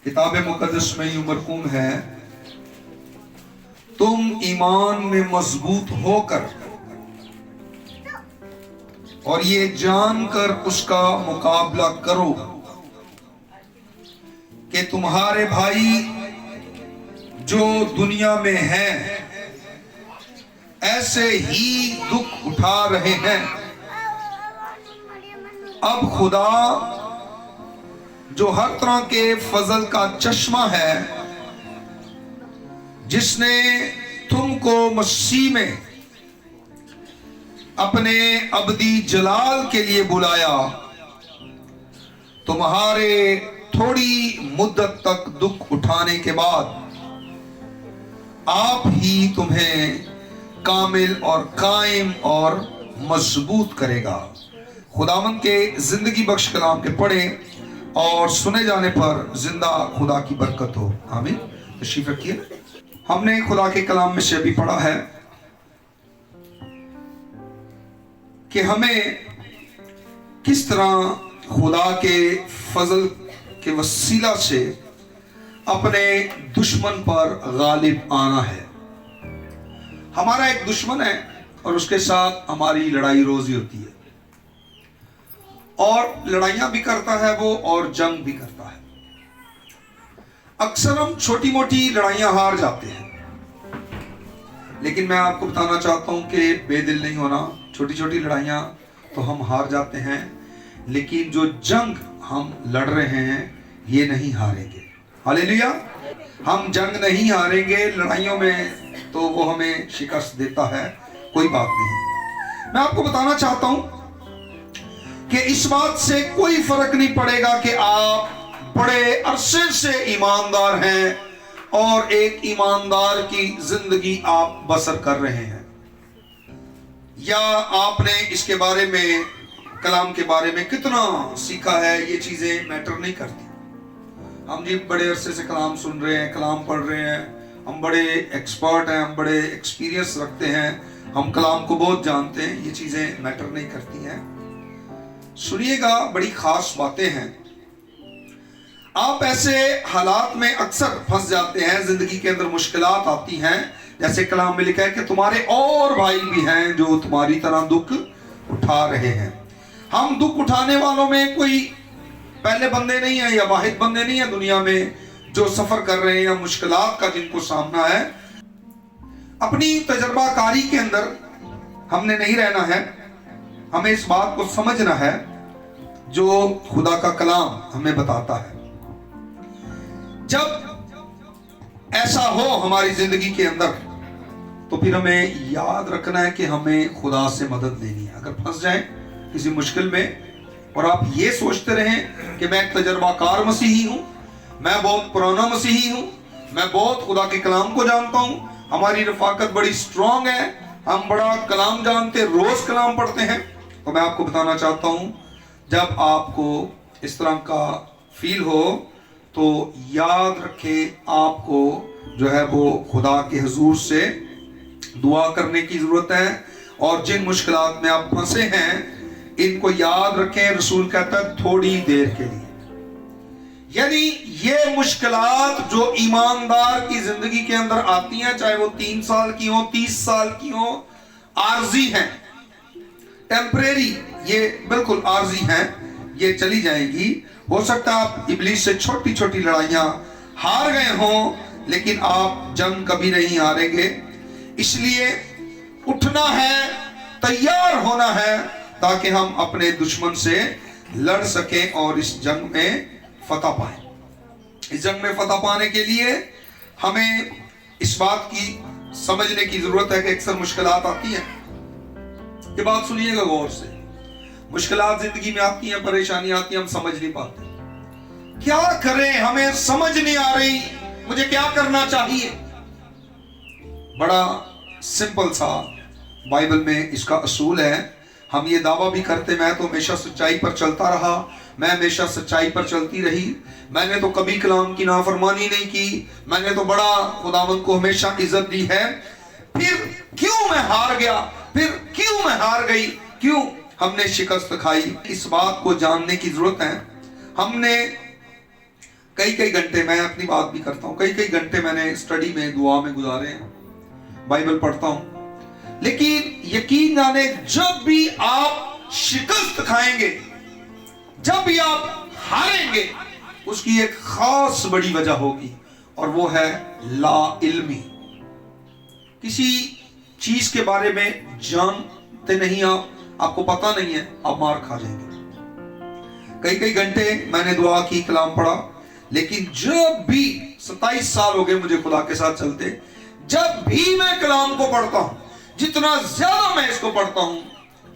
किताब मुकद्दस में यूं मरकूम है, तुम ईमान में मजबूत होकर और ये जानकर उसका मुकाबला करो कि तुम्हारे भाई जो दुनिया में हैं ऐसे ही दुख उठा रहे हैं। अब खुदा जो हर तरह के फजल का चश्मा है, जिसने तुमको मसीह में अपने अबदी जलाल के लिए बुलाया, तुम्हारे थोड़ी मुद्दत तक दुख उठाने के बाद आप ही तुम्हें कामिल और कायम और मजबूत करेगा। खुदावंद के जिंदगी बख्श कलाम के पढ़े और सुने जाने पर जिंदा खुदा की बरकत हो। आमीन। तशरीफ रखिए। हमने खुदा के कलाम में से अभी पढ़ा है कि हमें किस तरह खुदा के फजल के वसीला से अपने दुश्मन पर गालिब आना है। हमारा एक दुश्मन है और उसके साथ हमारी लड़ाई रोजी होती है, और लड़ाइयां भी करता है वो और जंग भी करता है। अक्सर हम छोटी मोटी लड़ाइयां हार जाते हैं, लेकिन मैं आपको बताना चाहता हूं कि बेदिल नहीं होना। छोटी छोटी लड़ाइयां तो हम हार जाते हैं, लेकिन जो जंग हम लड़ रहे हैं ये नहीं हारेंगे। हालेलुया। हम जंग नहीं हारेंगे। लड़ाइयों में तो वो हमें शिकस्त देता है, कोई बात नहीं। मैं आपको बताना चाहता हूं कि इस बात से कोई फर्क नहीं पड़ेगा कि आप बड़े अरसे से ईमानदार हैं और एक ईमानदार की जिंदगी आप बसर कर रहे हैं, या आपने इसके बारे में, कलाम के बारे में कितना सीखा है, ये चीजें मैटर नहीं करती। हम जी बड़े अरसे से कलाम सुन रहे हैं, कलाम पढ़ रहे हैं, हम बड़े एक्सपर्ट हैं, हम बड़े एक्सपीरियंस रखते हैं, हम कलाम को बहुत जानते हैं, ये चीजें मैटर नहीं करती हैं। सुनिएगा, बड़ी खास बातें हैं। आप ऐसे हालात में अक्सर फंस जाते हैं, जिंदगी के अंदर मुश्किलात आती हैं, जैसे कलाम में लिखा है कि तुम्हारे और भाई भी हैं जो तुम्हारी तरह दुख उठा रहे हैं। हम दुख उठाने वालों में कोई पहले बंदे नहीं है या वाहिद बंदे नहीं है दुनिया में जो सफर कर रहे हैं या मुश्किलात का जिनको सामना है। अपनी तजर्बाकारी के अंदर हमने नहीं रहना है, हमें इस बात को समझना है जो खुदा का कलाम हमें बताता है। जब ऐसा हो हमारी जिंदगी के अंदर, तो फिर हमें याद रखना है कि हमें खुदा से मदद लेनी है। अगर फंस जाए किसी मुश्किल में और आप ये सोचते रहें कि मैं एक तजर्बाकार मसीही हूं, मैं बहुत पुराना मसीही हूं, मैं बहुत खुदा के कलाम को जानता हूं, हमारी रफाकत बड़ी स्ट्रांग है, हम बड़ा कलाम जानते, रोज कलाम पढ़ते हैं, तो मैं आपको बताना चाहता हूं, जब आपको इस तरह का फील हो तो याद रखें आपको जो है वो खुदा के हुजूर से दुआ करने की जरूरत है। और जिन मुश्किलात में आप फंसे हैं इनको याद रखें। रसूल कहता है थोड़ी देर के लिए, यानी ये मुश्किलात जो ईमानदार की जिंदगी के अंदर आती हैं, चाहे वो 3 साल की हो, 30 साल की हो, आर्जी हैं, टेम्परेरी, ये बिल्कुल आर्जी हैं, ये चली जाएगी। हो सकता है आप इब्लीस से छोटी छोटी लड़ाइयां हार गए हों, लेकिन आप जंग कभी नहीं हारेंगे। इसलिए उठना है, तैयार होना है, ताकि हम अपने दुश्मन से लड़ सकें और इस जंग में फतह पाएं। इस जंग में फतह पाने के लिए हमें इस बात की समझने की जरूरत है कि अक्सर मुश्किलात आती हैं। ये बात सुनिएगा गौर से, मुश्किलात जिंदगी में आती हैं, परेशानी आती है, हम समझ नहीं पाते क्या करें, हमें समझ नहीं आ रही मुझे क्या करना चाहिए। बड़ा सिंपल सा बाइबल में इसका असूल है। हम ये दावा भी करते, मैं तो हमेशा सच्चाई पर चलता रहा, मैं हमेशा सच्चाई पर चलती रही, मैंने तो कभी कलाम की नाफरमानी नहीं की, मैंने तो बड़ा खुदावंद को हमेशा इज्जत दी है, फिर क्यों मैं हार गया, फिर क्यों मैं हार गई, क्यों हमने शिकस्त खाई। इस बात को जानने की जरूरत है। हमने कई घंटे, मैं अपनी बात भी करता हूँ, कई घंटे मैंने स्टडी में, दुआ में गुजारे हैं, बाइबल पढ़ता हूँ। लेकिन यकीन जाने, जब भी आप शिकस्त खाएंगे, जब भी आप हारेंगे, उसकी एक खास बड़ी वजह होगी, और वो है ला इल्मी। किसी चीज के बारे में जानते नहीं आप, आपको पता नहीं है, आप मार खा जाएंगे। कई घंटे मैंने दुआ की, कलाम पढ़ा, लेकिन जब भी 27 साल हो गए मुझे खुदा के साथ चलते, जब भी मैं कलाम को पढ़ता हूं, जितना ज्यादा मैं इसको पढ़ता हूं,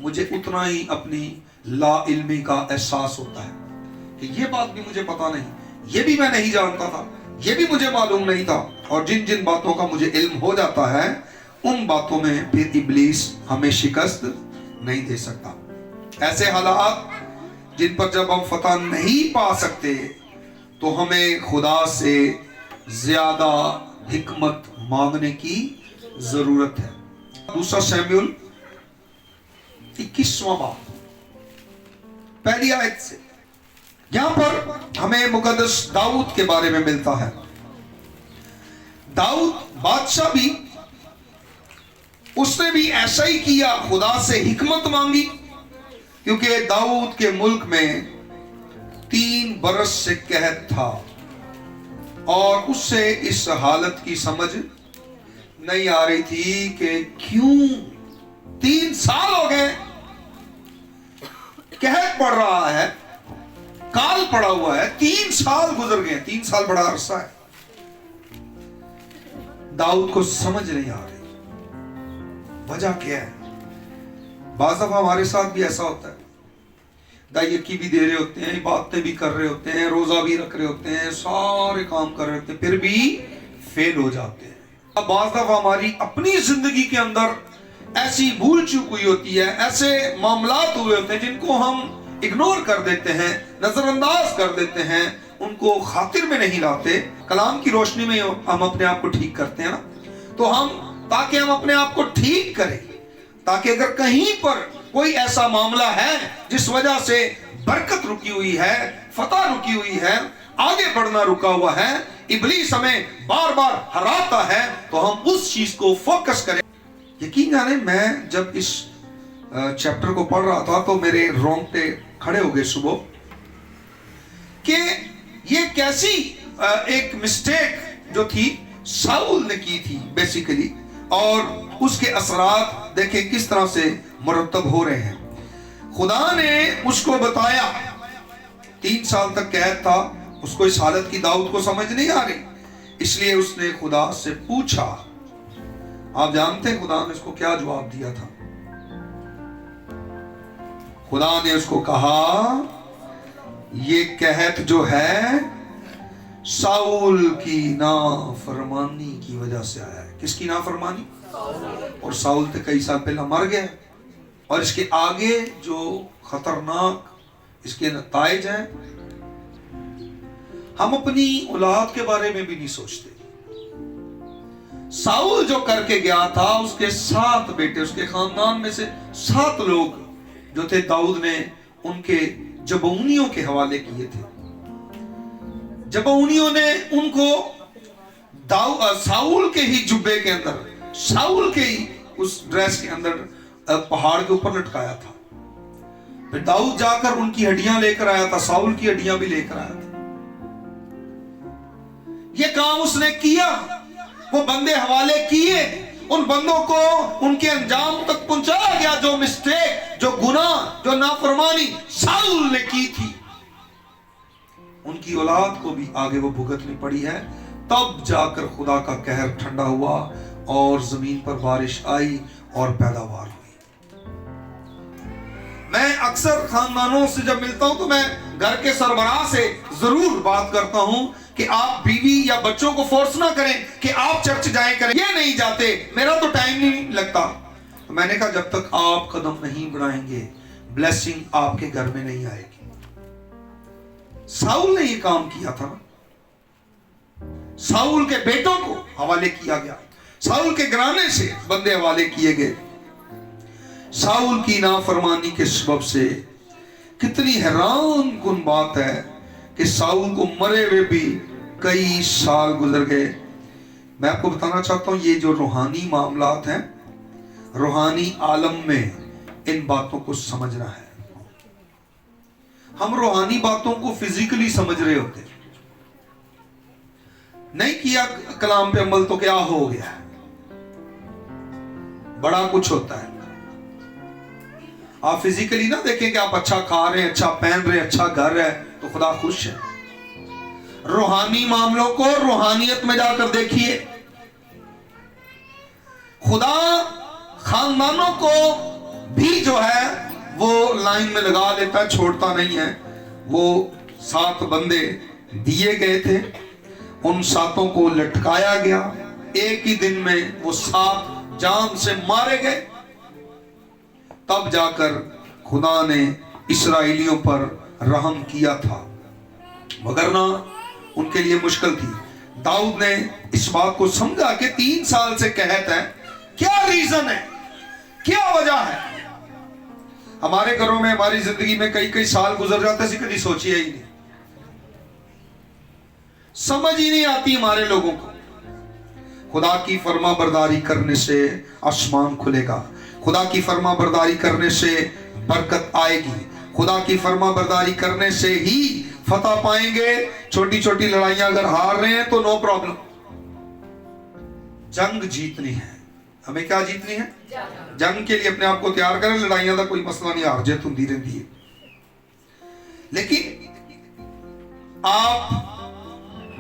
मुझे उतना ही अपनी ला इल्मी का एहसास होता है कि ये बात भी मुझे पता नहीं, ये भी मैं नहीं जानता था, ये भी मुझे मालूम नहीं था। और जिन जिन बातों का मुझे इल्म हो जाता है, उन बातों में फिर इब्लीस हमें शिकस्त नहीं दे सकता। ऐसे हालात जिन पर जब हम फतह नहीं पा सकते, तो हमें खुदा से ज्यादा हिकमत मांगने की जरूरत है। दूसरा शमूएल 21वां बाब, पहली आयत से, यहां पर हमें मुकद्दस दाऊद के बारे में मिलता है। दाऊद बादशाह भी, उसने भी ऐसा ही किया, खुदा से हिकमत मांगी, क्योंकि दाऊद के मुल्क में 3 बरस से कहत था, और उससे इस हालत की समझ नहीं आ रही थी कि क्यों 3 साल हो गए, कहत पड़ रहा है, काल पड़ा हुआ है, 3 साल गुजर गए। 3 साल बड़ा अरसा है। दाऊद को समझ नहीं आ रही वजह क्या है। बाज़ दफा हमारे साथ भी ऐसा होता है, दायकी भी दे रहे होते हैं, बातें भी कर रहे होते हैं, रोजा भी रख रहे होते हैं, सारे काम कर रहे होते हैं, फिर भी फेल हो जाते हैं। अब बाज़ दफा हमारी अपनी जिंदगी के अंदर ऐसी भूल चूक हुई होती है, ऐसे मामलात हुए होते हैं जिनको हम इग्नोर कर देते हैं, नजरअंदाज कर देते हैं, उनको खातिर में नहीं लाते। कलाम की रोशनी में हम अपने आप को ठीक करते हैं ना, तो हम, ताकि हम अपने आप को ठीक करें, ताकि अगर कहीं पर कोई ऐसा मामला है जिस वजह से बरकत रुकी हुई है, फतह रुकी हुई है, आगे बढ़ना रुका हुआ है, इब्लीस हमें बार बार हराता है, तो हम उस चीज को फोकस करें। यकीन जाने, मैं जब इस चैप्टर को पढ़ रहा था तो मेरे रोंगटे खड़े हो गए सुबह, कि ये कैसी एक मिस्टेक जो थी साउल ने की थी बेसिकली, और उसके असरात देखें किस तरह से मुरतब हो रहे हैं। खुदा ने उसको बताया, 3 साल तक कैद था, उसको इस हालत की दाऊद को समझ नहीं आ रही, इसलिए उसने खुदा से पूछा। आप जानते हैं खुदा ने उसको क्या जवाब दिया था? खुदा ने उसको कहा, ये कहत जो है साउल की नाफरमानी की वजह से आया है। किसकी नाफरमानी? और साउल तो कई साल पहले मर गया, और इसके आगे जो खतरनाक इसके नताइज हैं, हम अपनी औलाद के बारे में भी नहीं सोचते। साउल जो करके गया था, उसके 7 बेटे, उसके खानदान में से 7 लोग जो थे, दाऊद ने उनके जबूनियों के हवाले किए थे। जबूनियों ने उनको साउल के ही जुब्बे के अंदर, साउल के ही उस ड्रेस के अंदर पहाड़ के ऊपर लटकाया था। फिर दाऊद जाकर उनकी हड्डियां लेकर आया था, साउल की हड्डियां भी लेकर आया था। ये काम उसने किया, वो बंदे हवाले किए, उन बंदों को उनके अंजाम तक पहुंचाया गया। जो मिस्टेक, जो गुनाह, जो नाफरमानी साउल ने की थी, उनकी औलाद को भी आगे वो भुगतनी पड़ी है। तब जाकर खुदा का कहर ठंडा हुआ और जमीन पर बारिश आई और पैदावार हुई। मैं अक्सर खानदानों से जब मिलता हूं तो मैं घर के सरबराह से जरूर बात करता हूं कि आप बीवी या बच्चों को फोर्स ना करें कि आप चर्च जाएं करें। ये नहीं जाते, मेरा तो टाइम नहीं लगता। तो मैंने कहा, जब तक आप कदम नहीं बढ़ाएंगे, ब्लेसिंग आपके घर में नहीं आएगी। साउल ने ये काम किया था, साउल के बेटों को हवाले किया गया, साउल के घराने से बंदे हवाले किए गए। साउल की नाफरमानी के सबब से कितनी हैरान कुन बात है कि साउल को मरे हुए भी कई साल गुजर गए। मैं आपको बताना चाहता हूं, ये जो रूहानी मामलात हैं, रूहानी आलम में इन बातों को समझना है। हम रूहानी बातों को फिजिकली समझ रहे होते, नहीं किया कलाम पे अमल तो क्या हो गया, बड़ा कुछ होता है। आप फिजिकली ना देखें कि आप अच्छा खा रहे हैं, अच्छा पहन रहे हैं, अच्छा घर है तो खुदा खुश है। रूहानी मामलों को रूहानियत में जाकर देखिए। खुदा खानदानों को भी जो है वो लाइन में लगा लेता है, छोड़ता नहीं है। वो 7 बंदे दिए गए थे, उन 7 को लटकाया गया, एक ही दिन में वो 7 जान से मारे गए। तब जाकर खुदा ने इस्राएलियों पर रहम किया था, मगर ना उनके लिए मुश्किल थी। दाऊद ने इस बात को समझा कि 3 साल से कहता है, क्या रीजन है, क्या वजह है। हमारे घरों में, हमारी जिंदगी में कई कई साल गुजर जाते हैं, कभी सोचिए ही नहीं, समझ ही नहीं आती हमारे लोगों को। खुदा की फर्मा बरदारी करने से आसमान खुलेगा, खुदा की फर्मा बरदारी करने से बरकत आएगी, खुदा की फर्मा बरदारी करने से ही फतह पाएंगे। छोटी छोटी लड़ाइयां अगर हार रहे हैं तो नो प्रॉब्लम, जंग जीतनी है। हमें क्या जीतनी है? जंग के लिए अपने आप को तैयार करें। लड़ाइयां का कोई मसला नहीं, हार जीत होती रहती है। लेकिन आप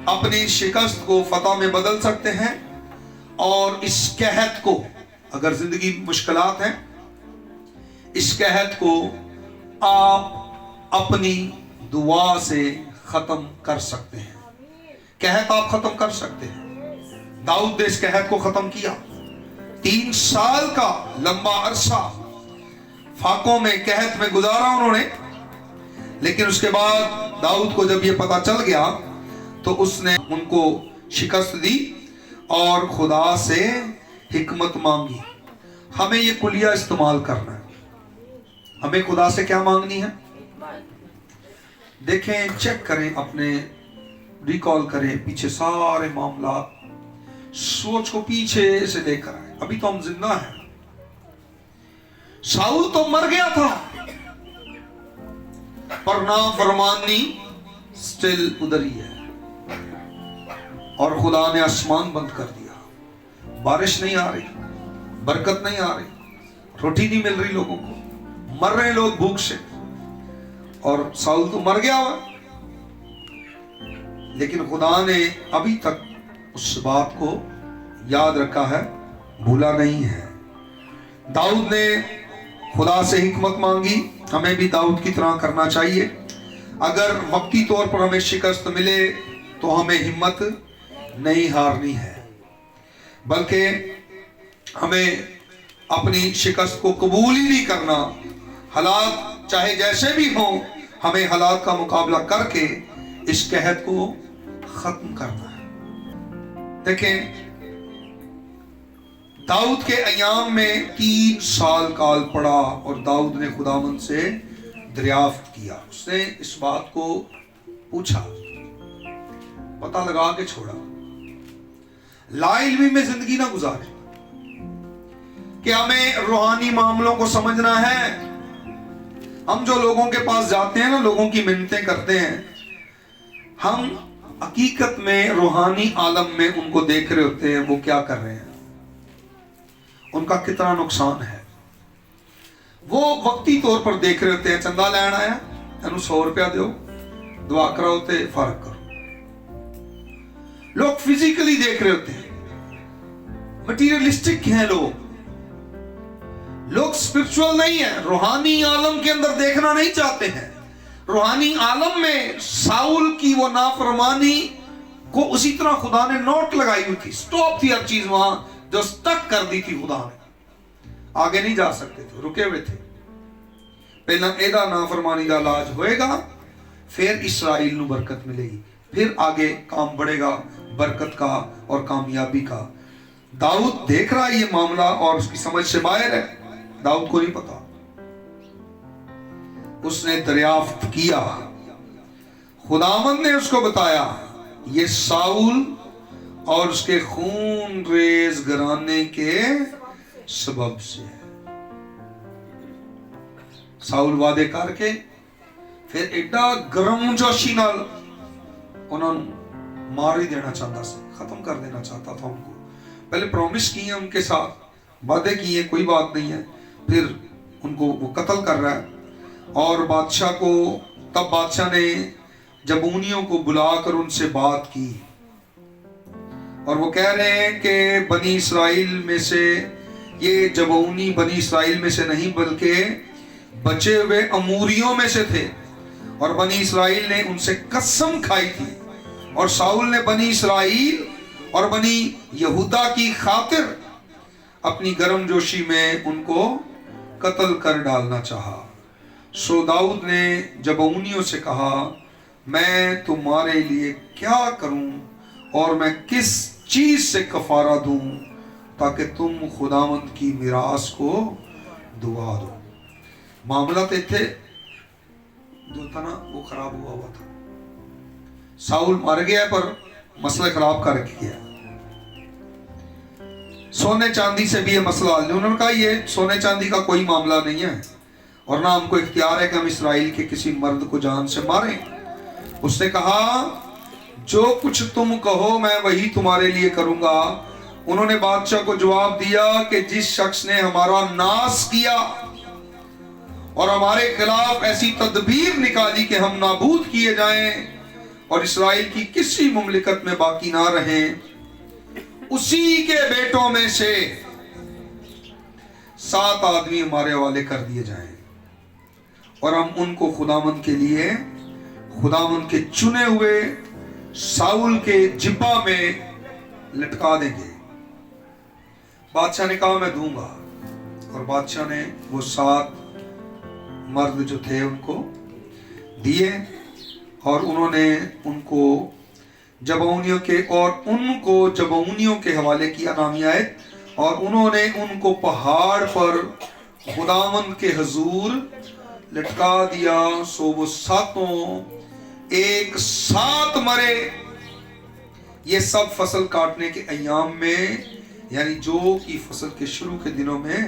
अपनी शिकस्त को फतह में बदल सकते हैं, और इस कहत को, अगर जिंदगी मुश्किलात हैं, इस कहत को आप अपनी दुआ से खत्म कर सकते हैं। कहत आप खत्म कर सकते हैं। दाऊद ने इस कहत को खत्म किया। 3 साल का लंबा अरसा फाकों में, कहत में गुजारा उन्होंने। लेकिन उसके बाद दाऊद को जब ये पता चल गया तो उसने उनको शिकस्त दी और खुदा से हिकमत मांगी। हमें ये कुलिया इस्तेमाल करना है। हमें खुदा से क्या मांगनी है? देखें, चेक करें, अपने रिकॉल करें पीछे सारे मामला, सोच को पीछे से लेकर आए। अभी तो हम जिंदा हैं। शाऊल तो मर गया था, पर नाफरमानी स्टिल उधर ही है। और खुदा ने आसमान बंद कर दिया, बारिश नहीं आ रही, बरकत नहीं आ रही, रोटी नहीं मिल रही लोगों को, मर रहे लोग भूख से। और शाऊल तो मर गया हुआ, लेकिन खुदा ने अभी तक उस बात को याद रखा है, भूला नहीं है। दाऊद ने खुदा से हिकमत मांगी। हमें भी दाऊद की तरह करना चाहिए। अगर वक्ती तौर पर हमें शिकस्त मिले तो हमें हिम्मत नहीं हारनी है, बल्कि हमें अपनी शिकस्त को कबूल ही नहीं करना। हालात चाहे जैसे भी हों, हमें हालात का मुकाबला करके इस कहत को खत्म करना है। देखें, दाऊद के अयाम में 3 साल काल पड़ा और दाऊद ने खुदावंद से दरियाफ्त किया। उसने इस बात को पूछा, पता लगा के छोड़ा। लाइल्मी में जिंदगी ना गुजारे कि हमें रूहानी मामलों को समझना है। हम जो लोगों के पास जाते हैं ना, लोगों की मिन्नतें करते हैं, हम हकीकत में रूहानी आलम में उनको देख रहे होते हैं वो क्या कर रहे हैं, उनका कितना नुकसान है। वो वक्ती तौर पर देख रहे होते हैं, चंदा लैन आया, तेनू 100 रुपया दो, दुआ कराओ ते फर्क करो। लोग फिजिकली देख रहे होते हैं, मटीरियलिस्टिक हैं लोग स्पिरिचुअल नहीं है, रूहानी आलम के अंदर देखना नहीं चाहते हैं। रूहानी आलम में साउल की वो नाफरमानी को उसी तरह खुदा ने नोट लगाई हुई थी, स्टॉप थी हर चीज वहां, जो स्टक कर दी थी खुदा ने। आगे नहीं जा सकते थे, रुके हुए थे। पहला एदा नाफरमानी का इलाज होएगा, फिर इस्राएल नू बरकत मिलेगी, फिर आगे काम बढ़ेगा बरकत का और कामयाबी का। दाऊद देख रहा है ये मामला और उसकी समझ से बाहर है। दाऊद को नहीं पता, उसने दरियाफ्त किया, खुदावंद ने उसको बताया ये साउल और उसके खून रेज घराने के सबब से है। साउल वादे करके फिर एडा गरम जोशी नाल उन्होंने मार ही देना चाहता से, खत्म कर देना चाहता था उनको। पहले प्रॉमिस किए उनके साथ, वादे किए, कोई बात नहीं है, फिर उनको वो कत्ल कर रहा है। और बादशाह को, तब बादशाह ने जबूनियों को बुलाकर उनसे बात की और वो कह रहे हैं कि बनी इस्राइल में से, ये जबूनी बनी इस्राइल में से नहीं बल्कि बचे हुए अमूरियों में से थे और बनी इस्राइल ने उनसे कसम खाई थी और साउल ने बनी इस्राइल और बनी यहूदा की खातिर अपनी गर्मजोशी में उनको कत्ल कर डालना चाहा। सो दाऊद ने जबूनियों से कहा, मैं तुम्हारे लिए क्या करूं और मैं किस चीज से कफारा दूं ताकि तुम खुदावंद की मिरास को दुआ दो। मामला तो इत्थे जो था ना वो खराब हुआ था। साउल मर गया पर मसला खराब करके गया। सोने चांदी से भी ये मसला हल नहीं। उन्होंने कहा ये सोने चांदी का कोई मामला नहीं है और ना हमको इख्तियार है कि हम इसराइल के किसी मर्द को जान से मारें। उसने कहा जो कुछ तुम कहो मैं वही तुम्हारे लिए करूंगा। उन्होंने बादशाह को जवाब दिया कि जिस शख्स ने हमारा नाश किया और हमारे खिलाफ ऐसी तदबीर निकाली कि हम नाबूद किए जाएं और इसराइल की किसी मुमलिकत में बाकी ना रहें, उसी के बेटों में से 7 आदमी हमारे हवाले कर दिए जाएं और हम उनको खुदावंद के लिए, खुदावंद के चुने हुए साउल के जिब्बा में लटका देंगे। बादशाह ने कहा मैं दूंगा और बादशाह ने वो 7 मर्द जो थे उनको दिए और उन्होंने उनको जबूनियों के हवाले किया, नामी आयत, और उन्होंने उनको पहाड़ पर खुदावंद के हुजूर लटका दिया। सो वो 7 एक साथ मरे। ये सब फसल काटने के अय्याम में, यानी जो की फसल के शुरू के दिनों में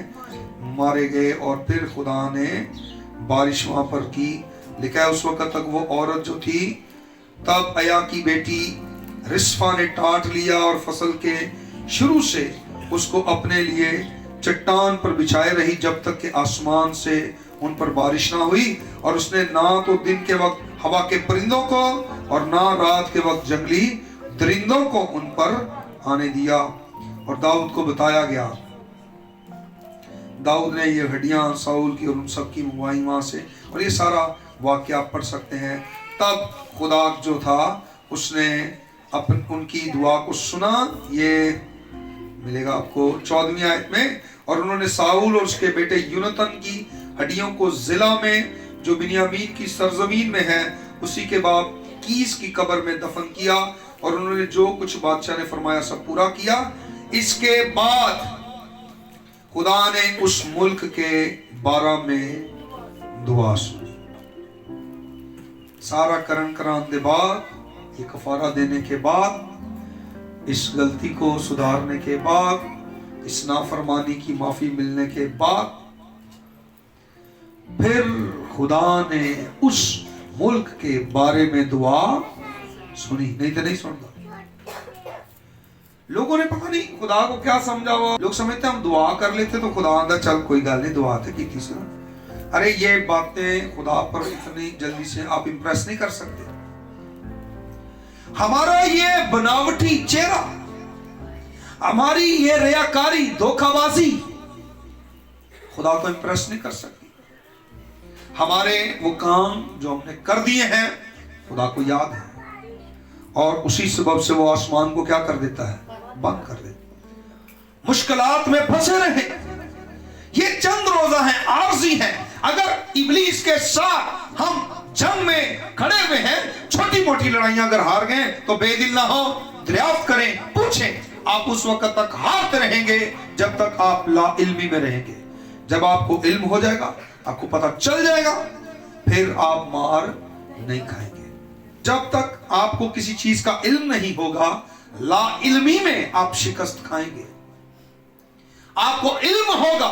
मारे गए। और फिर खुदा ने बारिश वहां पर की। लिखा है उस वक्त तक वो औरत जो थी, तब अया की बेटी रिस्फा ने टाट लिया और फसल के शुरू से उसको अपने लिए चट्टान पर बिछाए रही जब तक कि आसमान से उन पर बारिश ना हुई। और उसने ना तो दिन के वक्त हवा के परिंदों को और ना रात के वक्त जंगली दरिंदों को उन पर आने दिया। और दाऊद को बताया गया, दाऊद ने ये हड्डियां साउल की और उन सब की मंगवाई वहां से। और ये सारा वाकया आप पढ़ सकते हैं। तब खुदा जो था उसने उनकी दुआ को सुना। ये मिलेगा आपको 14वीं आयत में। और उन्होंने साउल और उसके बेटे यूनतन की हड्डियों को जिला में जो बिन्यामीन की सरजमीन में है उसी के बाप कीस की कब्र में दफन किया। और उन्होंने जो कुछ बादशाह ने फरमाया सब पूरा किया। इसके बाद खुदा ने उस मुल्क के 12 में दुआ सुनी। सारा करन करान के बाद, ये कफारा देने के बाद, इस गलती को सुधारने के बाद, इस नाफरमानी की माफी मिलने के बाद, फिर खुदा ने उस मुल्क के बारे में दुआ सुनी। नहीं तो नहीं सुनता। लोगों ने पता नहीं खुदा को क्या समझा हुआ। लोग समझते हम दुआ कर लेते तो खुदा आंदा चल कोई गल नहीं, दुआ तो की थी सर। अरे ये बातें खुदा पर इतनी जल्दी से आप इंप्रेस नहीं कर सकते। हमारा ये बनावटी चेहरा, हमारी ये रियाकारी, धोखाबाजी खुदा को इंप्रेस नहीं कर सकती। हमारे वो काम जो हमने कर दिए हैं खुदा को याद है और उसी सबब से वो आसमान को क्या कर देता है, बंद कर देता। मुश्किलात में फंसे रहे, ये चंद रोजा हैं, आरजी हैं। अगर इब्लीस के साथ हम जंग में खड़े हुए हैं, छोटी मोटी लड़ाइयां अगर हार गए तो बेदिल ना हो, दरियाफ्त करें, पूछें। आप उस वक्त तक हारते रहेंगे जब तक आप ला इल्मी में रहेंगे। जब आपको इल्म हो जाएगा, आपको पता चल जाएगा, फिर आप मार नहीं खाएंगे। जब तक आपको किसी चीज का इल्म नहीं होगा, ला इल्मी में आप शिकस्त खाएंगे। आपको इल्म होगा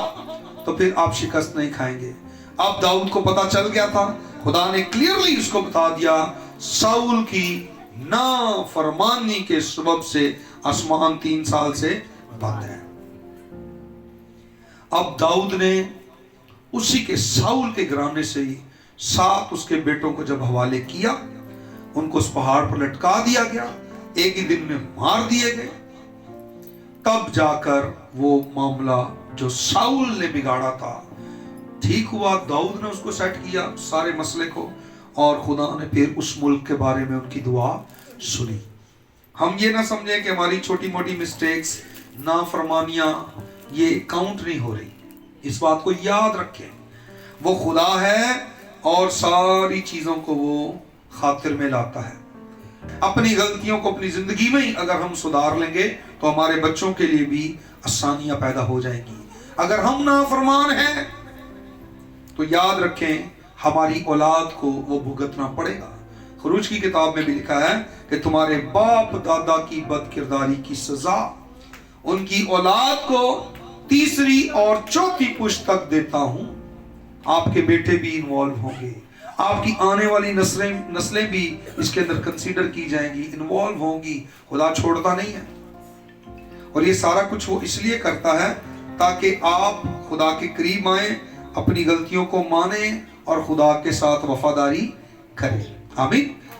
तो फिर आप शिकस्त नहीं खाएंगे। अब दाऊद को पता चल गया था, खुदा ने क्लियरली उसको बता दिया, साउल की नाफरमानी के सबब से आसमान 3 साल से बंद है। अब दाऊद ने उसी के साउल के घराने से ही 7 उसके बेटों को जब हवाले किया, उनको उस पहाड़ पर लटका दिया गया, एक ही दिन में मार दिए गए। तब जाकर वो मामला जो साउल ने बिगाड़ा था ठीक हुआ। दाऊद ने उसको सेट किया सारे मसले को, और खुदा ने फिर उस मुल्क के बारे में उनकी दुआ सुनी। हम ये ना समझें कि हमारी छोटी मोटी मिस्टेक्स, नाफरमानियां ये काउंट नहीं हो रही। इस बात को याद रखें, वो खुदा है और सारी चीजों को वो खातिर में लाता है। अपनी गलतियों को अपनी जिंदगी में ही अगर हम सुधार लेंगे तो हमारे बच्चों के लिए भी आसानियां पैदा हो जाएंगी। अगर हम नाफरमान हैं तो याद रखें हमारी औलाद को वो भुगतना पड़ेगा। खरूज की किताब में भी लिखा है कि तुम्हारे बाप दादा की बदकिरदारी की सजा उनकी औलाद को 3री और 4थी पुश्त तक देता हूं। आपके बेटे भी इन्वॉल्व होंगे, आपकी आने वाली नस्लें भी इसके अंदर कंसीडर की जाएंगी, इन्वॉल्व होंगी। खुदा छोड़ता नहीं है, और ये सारा कुछ वो इसलिए करता है ताकि आप खुदा के करीब आए, अपनी गलतियों को माने और खुदा के साथ वफादारी करें। आमीन।